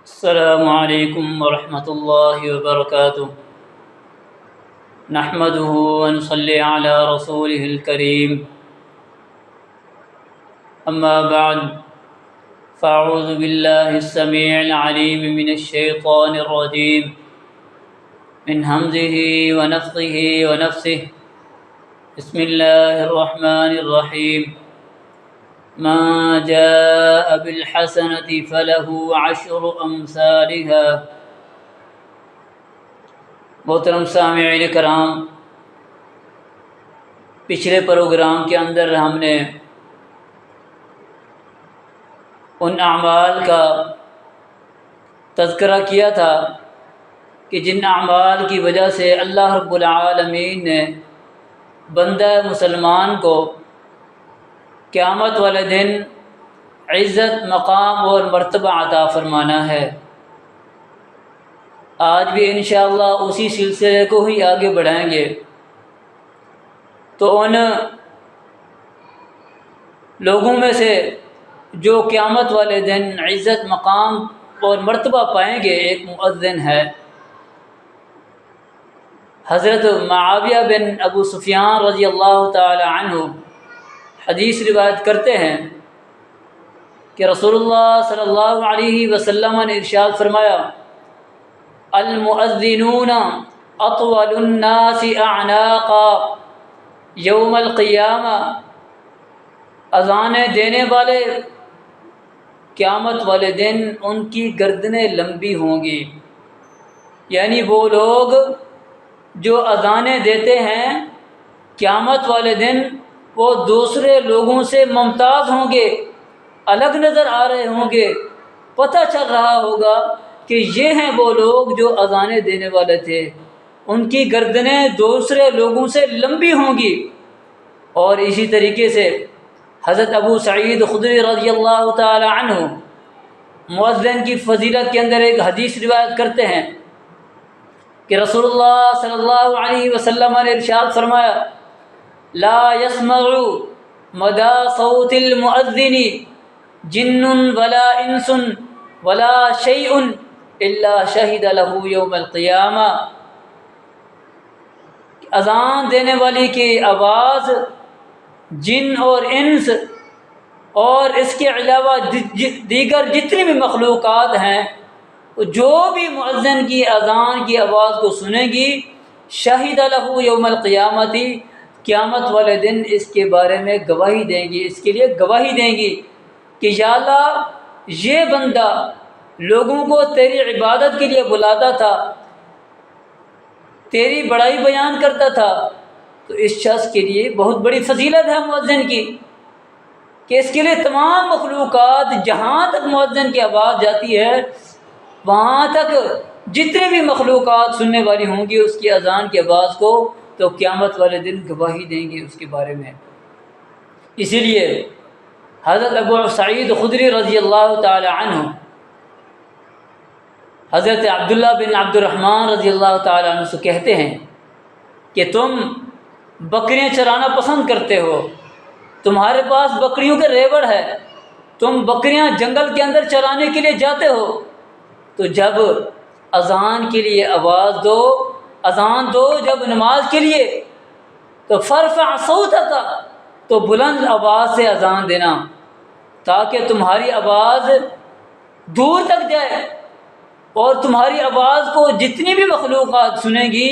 السلام علیکم ورحمۃ اللہ وبرکاتہ نحمده ونصلی علی رسوله الکریم اما بعد فاعوذ باللہ السمیع العلیم من الشیطان الرجیم من همزه ونفخه ونفثه بسم اللہ الرحمن الرحیم ما جاء بالحسنة فله عشر أمثالها۔ محترم سامعین کرام، پچھلے پروگرام کے اندر ہم نے ان اعمال کا تذکرہ کیا تھا کہ جن اعمال کی وجہ سے اللہ رب العالمین نے بندہ مسلمان کو قیامت والے دن عزت، مقام اور مرتبہ عطا فرمانا ہے۔ آج بھی انشاءاللہ اسی سلسلے کو ہی آگے بڑھائیں گے۔ تو ان لوگوں میں سے جو قیامت والے دن عزت، مقام اور مرتبہ پائیں گے، ایک مؤذن ہے۔ حضرت معاویہ بن ابو سفیان رضی اللہ تعالی عنہ حدیث روایت کرتے ہیں کہ رسول اللہ صلی اللہ علیہ وسلم نے ارشاد فرمایا: المؤذنون اطول الناس اعناقا یوم القیامہ، اذانیں دینے والے قیامت والے دن ان کی گردنیں لمبی ہوں گی۔ یعنی وہ لوگ جو اذانیں دیتے ہیں قیامت والے دن وہ دوسرے لوگوں سے ممتاز ہوں گے، الگ نظر آ رہے ہوں گے، پتہ چل رہا ہوگا کہ یہ ہیں وہ لوگ جو اذانیں دینے والے تھے، ان کی گردنیں دوسرے لوگوں سے لمبی ہوں گی۔ اور اسی طریقے سے حضرت ابو سعید خدری رضی اللہ تعالی عنہ مؤذن کی فضیلت کے اندر ایک حدیث روایت کرتے ہیں کہ رسول اللہ صلی اللہ علیہ وسلم نے ارشاد فرمایا: لا يسمع مدى صوت المؤذن جن ولا انس ولا شيء الا شهد له يوم القیامہ۔ اذان دینے والی کی آواز جن اور انس اور اس کے علاوہ دیگر جتنی بھی مخلوقات ہیں، جو بھی مؤذن کی اذان کی آواز کو سنے گی، شہد له یوم القیامت، قیامت والے دن اس کے بارے میں گواہی دیں گی، اس کے لیے گواہی دیں گی کہ یا اللہ، یہ بندہ لوگوں کو تیری عبادت کے لیے بلاتا تھا، تیری بڑائی بیان کرتا تھا۔ تو اس شخص کے لیے بہت بڑی فضیلت ہے مؤذن کی، کہ اس کے لیے تمام مخلوقات، جہاں تک مؤذن کی آواز جاتی ہے وہاں تک جتنے بھی مخلوقات سننے والی ہوں گی اس کی اذان کی آواز کو، تو قیامت والے دن گواہی دیں گے اس کے بارے میں۔ اسی لیے حضرت ابو سعید خدری رضی اللہ تعالی عنہ حضرت عبداللہ بن عبد الرحمن رضی اللہ تعالی عنہ سے کہتے ہیں کہ تم بکریاں چرانا پسند کرتے ہو، تمہارے پاس بکریوں کے ریوڑ ہے، تم بکریاں جنگل کے اندر چرانے کے لیے جاتے ہو، تو جب اذان کے لیے آواز دو، اذان دو جب نماز کے لیے، تو فرفع صوتک، تو بلند آواز سے اذان دینا تاکہ تمہاری آواز دور تک جائے، اور تمہاری آواز کو جتنی بھی مخلوقات سنیں گی۔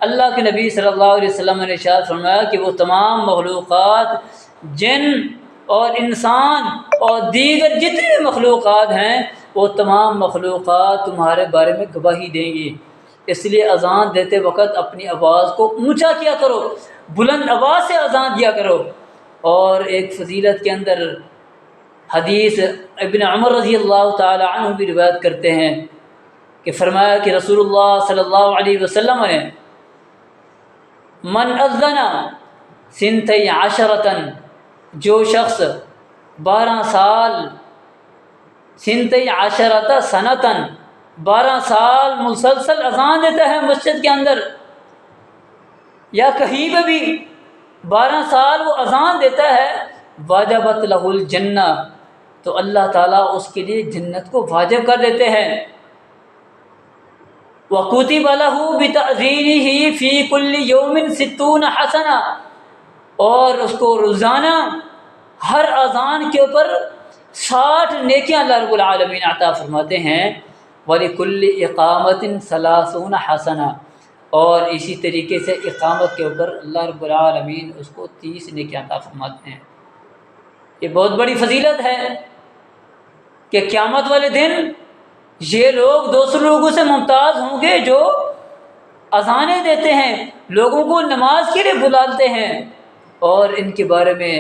اللہ کے نبی صلی اللہ علیہ وسلم نے ارشاد فرمایا کہ وہ تمام مخلوقات، جن اور انسان اور دیگر جتنی بھی مخلوقات ہیں، وہ تمام مخلوقات تمہارے بارے میں گواہی دیں گی۔ اس لیے اذان دیتے وقت اپنی آواز کو اونچا کیا کرو، بلند آواز سے اذان دیا کرو۔ اور ایک فضیلت کے اندر حدیث ابن عمر رضی اللہ تعالی عنہ بھی روایت کرتے ہیں کہ فرمایا کہ رسول اللہ صلی اللہ علیہ وسلم نے من اذن سنتی عشرتن، جو شخص 12 سال، سنتی عشرت سنتن، 12 سال مسلسل اذان دیتا ہے مسجد کے اندر یا کہیں پہ بھی 12 سال وہ اذان دیتا ہے، واجبت لہ الجنہ، تو اللہ تعالیٰ اس کے لیے جنت کو واجب کر دیتے ہیں۔ وَكُتِبَ لَهُ بِتَعْزِيرِهِ فِي كُلِّ يَوْمٍ 60 حسنہ، اور اس کو روزانہ ہر اذان کے اوپر 60 نیکیاں اللہ رب العالمین عطا فرماتے ہیں۔ وَلِكُلِّ إِقَامَةٍ 30 حسنہ، اور اسی طریقے سے اقامت کے اوپر اللہ رب العالمین اس کو 30 نیکیاں عطا فرماتے ہیں۔ یہ بہت بڑی فضیلت ہے کہ قیامت والے دن یہ لوگ دوسرے لوگوں سے ممتاز ہوں گے جو اذانیں دیتے ہیں، لوگوں کو نماز کے لیے بلاتے ہیں، اور ان کے بارے میں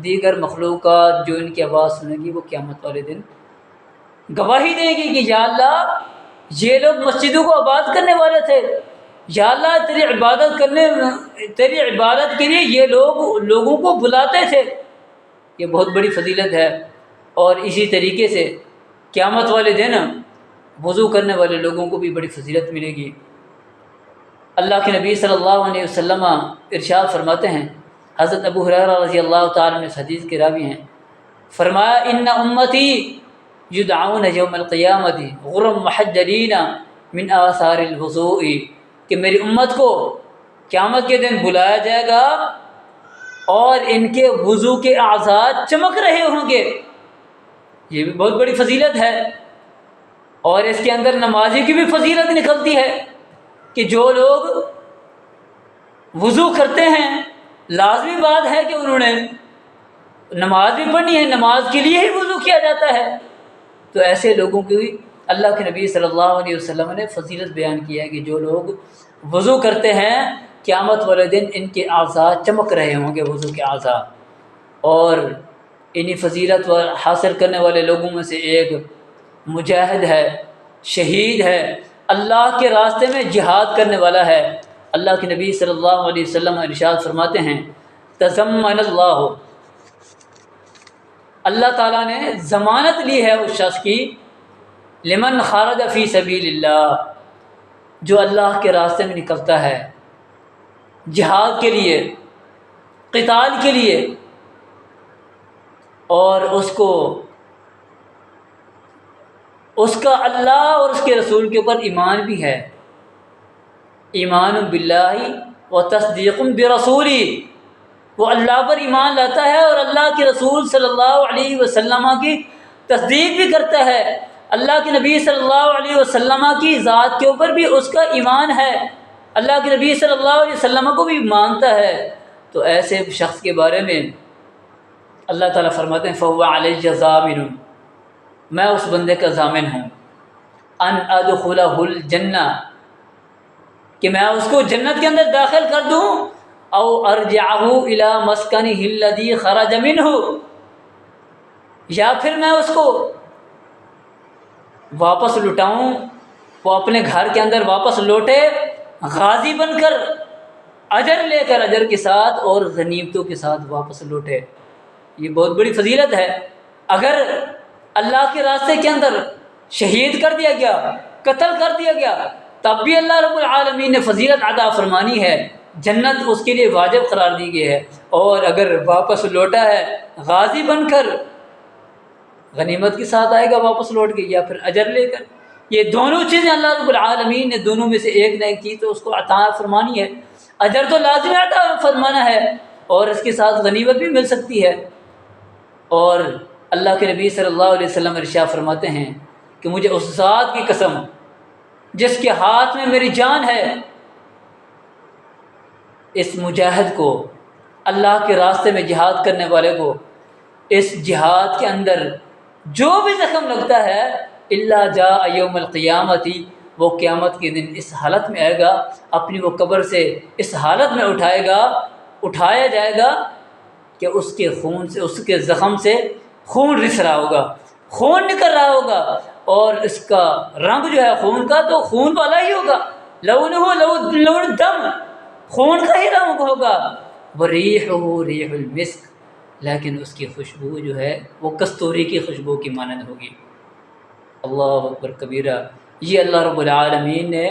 دیگر مخلوقات جو ان کی آواز سنے گی وہ قیامت والے دن گواہی دیں گی کہ یا اللہ یہ لوگ مسجدوں کو آباد کرنے والے تھے، یا اللہ تیری عبادت کے لیے یہ لوگ لوگوں کو بلاتے تھے۔ یہ بہت بڑی فضیلت ہے۔ اور اسی طریقے سے قیامت والے دن وضو کرنے والے لوگوں کو بھی بڑی فضیلت ملے گی۔ اللہ کے نبی صلی اللہ علیہ وسلم ارشاد فرماتے ہیں، حضرت ابو ہریرہ رضی اللہ تعالیٰ عنہ اس حدیث کے راوی ہیں، فرمایا ان امتی یدعون یوم القیامت غرا محجلین من آثار الوضوء، کہ میری امت کو قیامت کے دن بلایا جائے گا اور ان کے وضو کے اعضاء چمک رہے ہوں گے۔ یہ بھی بہت بڑی فضیلت ہے، اور اس کے اندر نمازی کی بھی فضیلت نکلتی ہے کہ جو لوگ وضو کرتے ہیں لازمی بات ہے کہ انہوں نے نماز بھی پڑھنی ہے، نماز کے لیے ہی وضو کیا جاتا ہے، تو ایسے لوگوں کی اللہ کے نبی صلی اللہ علیہ وسلم نے فضیلت بیان کی ہے کہ جو لوگ وضو کرتے ہیں قیامت والے دن ان کے اعضاء چمک رہے ہوں گے، وضو کے اعضاء۔ اور انہی فضیلت حاصل کرنے والے لوگوں میں سے ایک مجاہد ہے، شہید ہے، اللہ کے راستے میں جہاد کرنے والا ہے۔ اللہ کے نبی صلی اللہ علیہ وسلم ارشاد فرماتے ہیں، تضمن اللہ تعالیٰ نے ضمانت لی ہے اس شخص کی، لمن خرج فی سبیل اللہ، جو اللہ کے راستے میں نکلتا ہے جہاد کے لیے، قتال کے لیے، اور اس کا اللہ اور اس کے رسول کے اوپر ایمان بھی ہے، ایمان باللہ و تصدیق برسولی، وہ اللہ پر ایمان لاتا ہے اور اللہ کے رسول صلی اللہ علیہ وسلم کی تصدیق بھی کرتا ہے، اللہ کے نبی صلی اللہ علیہ وسلم کی ذات کے اوپر بھی اس کا ایمان ہے، اللہ کے نبی صلی اللہ علیہ وسلم کو بھی مانتا ہے۔ تو ایسے شخص کے بارے میں اللہ تعالیٰ فرماتے ہیں فَهُوَ عَلَيَّ ضَامِنٌ، میں اس بندے کا ضامن ہوں، ان ادخلہ الجنہ، کہ میں اس کو جنت کے اندر داخل کر دوں، او ارجعہ الی مسکنہ الذی خرج منہ، یا پھر میں اس کو واپس لٹاؤں، وہ اپنے گھر کے اندر واپس لوٹے غازی بن کر، اجر لے کر، اجر کے ساتھ اور غنیمتوں کے ساتھ واپس لوٹے۔ یہ بہت بڑی فضیلت ہے۔ اگر اللہ کے راستے کے اندر شہید کر دیا گیا، قتل کر دیا گیا، تب بھی اللہ رب العالمین نے فضیلت عطا فرمانی ہے، جنت اس کے لیے واجب قرار دی گئی ہے، اور اگر واپس لوٹا ہے غازی بن کر، غنیمت کے ساتھ آئے گا واپس لوٹ کے، یا پھر اجر لے کر۔ یہ دونوں چیزیں اللہ رب العالمین نے دونوں میں سے ایک نہ ایک کی تو اس کو عطا فرمانی ہے، اجر تو لازم عطا فرمانا ہے، اور اس کے ساتھ غنیمت بھی مل سکتی ہے۔ اور اللہ کے نبی صلی اللہ علیہ وسلم ارشاد فرماتے ہیں کہ مجھے اس ذات کی قسم جس کے ہاتھ میں میری جان ہے، اس مجاہد کو، اللہ کے راستے میں جہاد کرنے والے کو، اس جہاد کے اندر جو بھی زخم لگتا ہے الا جاء یوم القیامت، وہ قیامت کے دن اس حالت میں آئے گا، اپنی وہ قبر سے اس حالت میں اٹھایا جائے گا کہ اس کے خون سے، اس کے زخم سے خون رس رہا ہوگا، خون نکل رہا ہوگا، اور اس کا رنگ جو ہے خون کا تو خون والا ہی ہوگا، لون دم، خون کا ہی رنگ ہوگا، وریحہ ریح المسک، لیکن اس کی خوشبو جو ہے وہ کستوری کی خوشبو کی مانند ہوگی۔ اللہ اکبر کبیرہ۔ یہ اللہ رب العالمین نے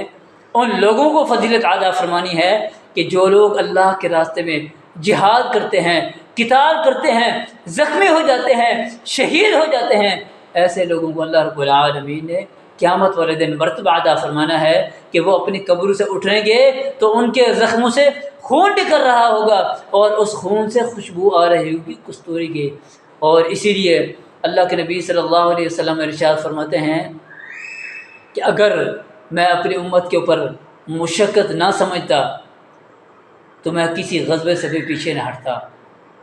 ان لوگوں کو فضیلت عطا فرمانی ہے کہ جو لوگ اللہ کے راستے میں جہاد کرتے ہیں، قتال کرتے ہیں، زخمی ہو جاتے ہیں، شہید ہو جاتے ہیں، ایسے لوگوں کو اللہ رب العالمین نے قیامت والے دن مرتبہ عطا فرمانا ہے کہ وہ اپنی قبر سے اٹھیں گے تو ان کے زخموں سے خون نکل رہا ہوگا اور اس خون سے خوشبو آ رہی ہوگی کستوری کی۔ اور اسی لیے اللہ کے نبی صلی اللہ علیہ وسلم ارشاد فرماتے ہیں کہ اگر میں اپنی امت کے اوپر مشقت نہ سمجھتا تو میں کسی غزوے سے بھی پیچھے نہ ہٹتا۔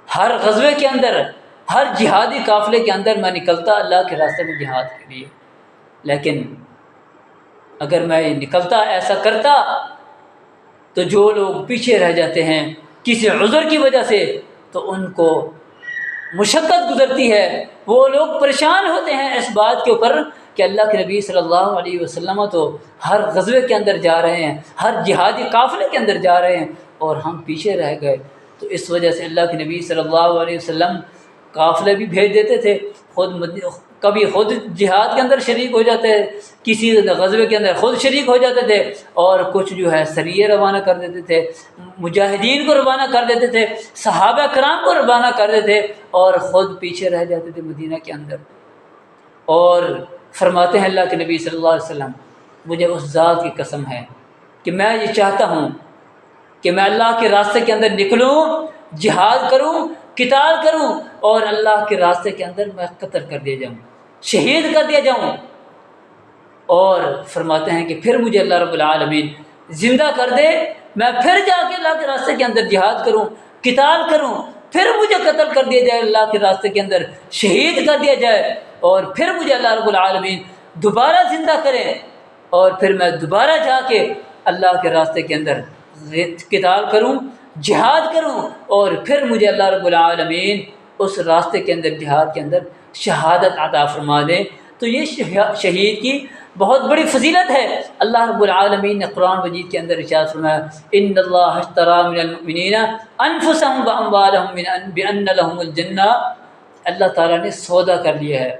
ہر غزوے کے اندر، ہر جہادی قافلے کے اندر میں نکلتا اللہ کے راستے میں جہاد کے لیے، لیکن اگر میں نکلتا ایسا کرتا تو جو لوگ پیچھے رہ جاتے ہیں کسی عذر کی وجہ سے تو ان کو مشقت گزرتی ہے، وہ لوگ پریشان ہوتے ہیں اس بات کے اوپر کہ اللہ کے نبی صلی اللہ علیہ وسلم تو ہر غزوے کے اندر جا رہے ہیں، ہر جہادی قافلے کے اندر جا رہے ہیں اور ہم پیچھے رہ گئے۔ تو اس وجہ سے اللہ کے نبی صلی اللہ علیہ وسلم قافلے بھی بھیج دیتے تھے، کبھی خود جہاد کے اندر شریک ہو جاتے، کسی غزوے کے اندر خود شریک ہو جاتے تھے، اور کچھ جو ہے سریے روانہ کر دیتے تھے، مجاہدین کو روانہ کر دیتے تھے، صحابہ کرام کو روانہ کر دیتے تھے اور خود پیچھے رہ جاتے تھے مدینہ کے اندر۔ اور فرماتے ہیں اللہ کے نبی صلی اللہ علیہ وسلم، مجھے اس ذات کی قسم ہے کہ میں یہ چاہتا ہوں کہ میں اللہ کے راستے کے اندر نکلوں، جہاد کروں، قتال کروں اور اللہ کے راستے کے اندر میں قتل کر دیا جاؤں، شہید کر دیا جاؤں۔ اور فرماتے ہیں کہ پھر مجھے اللہ رب العالمین زندہ کر دے، میں پھر جا کے اللہ کے راستے کے اندر جہاد کروں، قتال کروں، پھر مجھے قتل کر دیا جائے اللہ کے راستے کے اندر، شہید کر دیا جائے، اور پھر مجھے اللہ رب العالمین دوبارہ زندہ کرے اور پھر میں دوبارہ جا کے اللہ کے راستے کے اندر قتال کروں، جہاد کروں، اور پھر مجھے اللہ رب العالمین اس راستے کے اندر جہاد کے اندر شہادت عطا فرما دے۔ تو یہ شہید کی بہت بڑی فضیلت ہے۔ اللہ رب العالمین نے قرآن مجید کے اندر ارشاد فرمایا، ان اللہ اشتری من المؤمنین انفسهم واموالهم بان لهم الجنہ، اللہ تعالیٰ نے سودا کر لیا ہے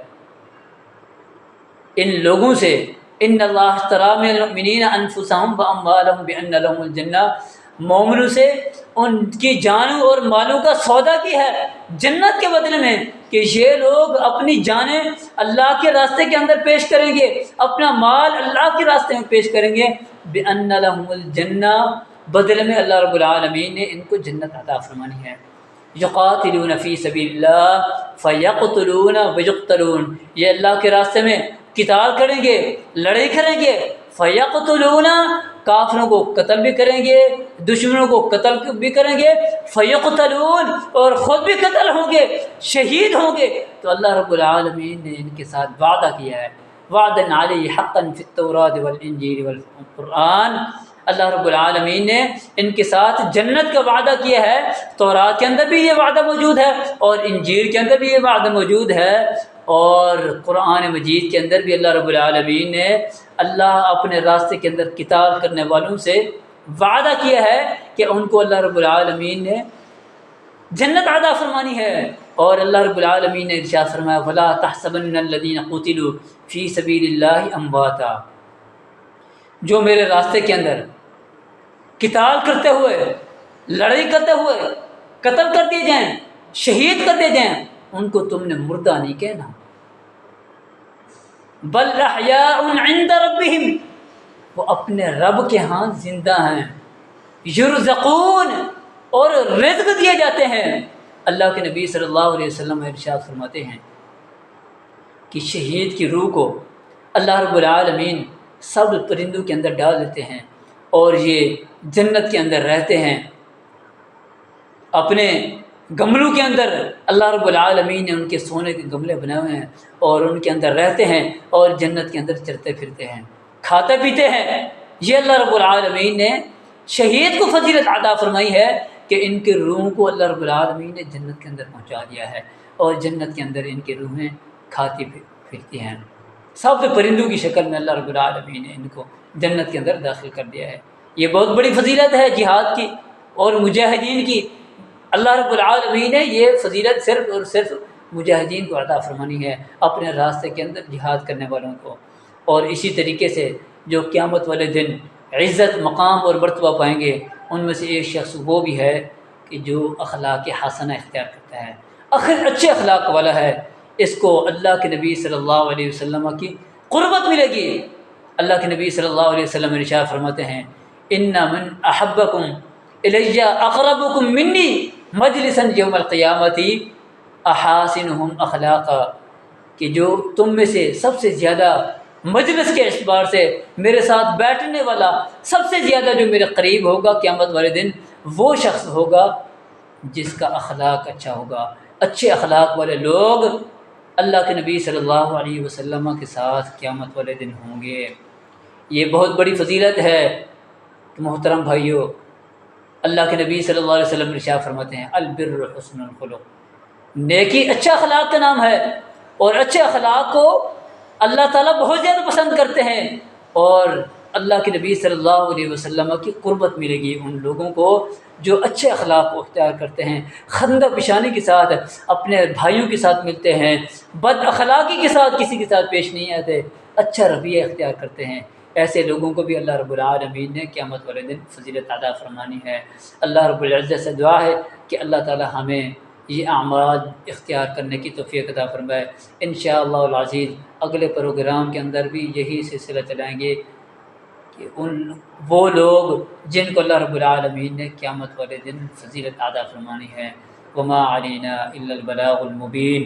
ان لوگوں سے، ان اللہ اشتری من المؤمنین انفسهم واموالهم بان لهم الجنہ، مومنوں سے ان کی جانوں اور مالوں کا سودا کی ہے جنت کے بدلے میں، کہ یہ لوگ اپنی جانیں اللہ کے راستے کے اندر پیش کریں گے، اپنا مال اللہ کے راستے میں پیش کریں گے، بِأَنَّ لَهُمُ الْجَنَّةَ، بدلے میں اللہ رب العالمین نے ان کو جنت عطا فرمانی ہے۔ یقاتلون فی سبیل اللہ فیقتلون ویقتلون، یہ اللہ کے راستے میں قتال کریں گے، لڑائی کریں گے، فیقتلون، کافروں کو قتل بھی کریں گے، دشمنوں کو قتل بھی کریں گے، فیقتلون، اور خود بھی قتل ہوں گے، شہید ہوں گے۔ تو اللہ رب العالمین نے ان کے ساتھ وعدہ کیا ہے، وعدًا علیہ حقًا فی التوراۃ والانجیل والقرآن، اللہ رب العالمین نے ان کے ساتھ جنت کا وعدہ کیا ہے۔ تورات کے اندر بھی یہ وعدہ موجود ہے اور انجیل کے اندر بھی یہ وعدہ موجود ہے، اور قرآن مجید کے اندر بھی اللہ رب العالمین نے اللہ اپنے راستے کے اندر قتال کرنے والوں سے وعدہ کیا ہے کہ ان کو اللہ رب العالمین نے جنت عطا فرمانی ہے۔ اور اللہ رب العالمین نے ارشاد فرمایا، وَلَا تَحْسَبَنَّ الَّذِينَ قُتِلُوا فِي سَبِيلِ اللَّهِ أَمْوَاتًا، جو میرے راستے کے اندر قتال کرتے ہوئے، لڑائی کرتے ہوئے قتل کر دیے جائیں، شہید کر دیے جائیں، ان کو تم نے مردہ نہیں کہنا، بل احیاء عند ربہم، وہ اپنے رب کے ہاں زندہ ہیں، یرزقون، اور رزق دیے جاتے ہیں۔ اللہ کے نبی صلی اللہ علیہ وسلم ارشاد فرماتے ہیں کہ شہید کی روح کو اللہ رب العالمین سب پرندوں کے اندر ڈال دیتے ہیں اور یہ جنت کے اندر رہتے ہیں، اپنے گملوں کے اندر اللہ رب العالمین نے ان کے سونے کے گملے بنائے ہوئے ہیں اور ان کے اندر رہتے ہیں اور جنت کے اندر چرتے پھرتے ہیں، کھاتے پیتے ہیں۔ یہ اللہ رب العالمین نے شہید کو فضیلت عطا فرمائی ہے کہ ان کے روحوں کو اللہ رب العالمین نے جنت کے اندر پہنچا دیا ہے اور جنت کے اندر ان کی روحیں کھاتی پھرتی ہیں، سب پرندوں کی شکل میں اللہ رب العالمین نے ان کو جنت کے اندر داخل کر دیا ہے۔ یہ بہت بڑی فضیلت ہے جہاد کی اور مجاہدین کی۔ اللہ رب العالمین نے یہ فضیلت صرف اور صرف مجاہدین کو عطا فرمانی ہے، اپنے راستے کے اندر جہاد کرنے والوں کو۔ اور اسی طریقے سے جو قیامت والے دن عزت، مقام اور مرتبہ پائیں گے، ان میں سے ایک شخص وہ بھی ہے کہ جو اخلاق حسنہ اختیار کرتا ہے، اچھے اخلاق والا ہے، اس کو اللہ کے نبی صلی اللہ علیہ وسلم کی قربت ملے گی۔ اللہ کے نبی صلی اللہ علیہ وسلم ارشاد فرماتے ہیں ان من احبکم الی اقربکم منی مجلسا یوم القیامت احاسنہم اخلاقا، کہ جو تم میں سے سب سے زیادہ مجلس کے اعتبار سے میرے ساتھ بیٹھنے والا سب سے زیادہ جو میرے قریب ہوگا قیامت والے دن وہ شخص ہوگا جس کا اخلاق اچھا ہوگا۔ اچھے اخلاق والے لوگ اللہ کے نبی صلی اللہ علیہ وسلم کے ساتھ قیامت والے دن ہوں گے۔ یہ بہت بڑی فضیلت ہے کہ محترم بھائیو، اللہ کے نبی صلی اللہ علیہ وسلم ارشاد فرماتے ہیں البر حسن الخلق، نیکی اچھا اخلاق کا نام ہے، اور اچھے اخلاق کو اللہ تعالیٰ بہت زیادہ پسند کرتے ہیں، اور اللہ کے نبی صلی اللہ علیہ وسلم کی قربت ملے گی ان لوگوں کو جو اچھے اخلاق کو اختیار کرتے ہیں، خندہ پیشانی کے ساتھ اپنے بھائیوں کے ساتھ ملتے ہیں، بد اخلاقی کے ساتھ کسی کے ساتھ پیش نہیں آتے، اچھا رویہ اختیار کرتے ہیں۔ ایسے لوگوں کو بھی اللہ رب العالمین نے قیامت والے دن فضیلت عطا فرمانی ہے۔ اللہ رب العزت سے دعا ہے کہ اللہ تعالی ہمیں یہ اعمال اختیار کرنے کی توفیق عطا فرمائے۔ انشاءاللہ العزیز اگلے پروگرام کے اندر بھی یہی سلسلہ چلائیں گے کہ وہ لوگ جن کو اللہ رب العالمین نے قیامت والے دن فضیلت عطا فرمانی ہے۔ وما علینا الا البلاغ المبین۔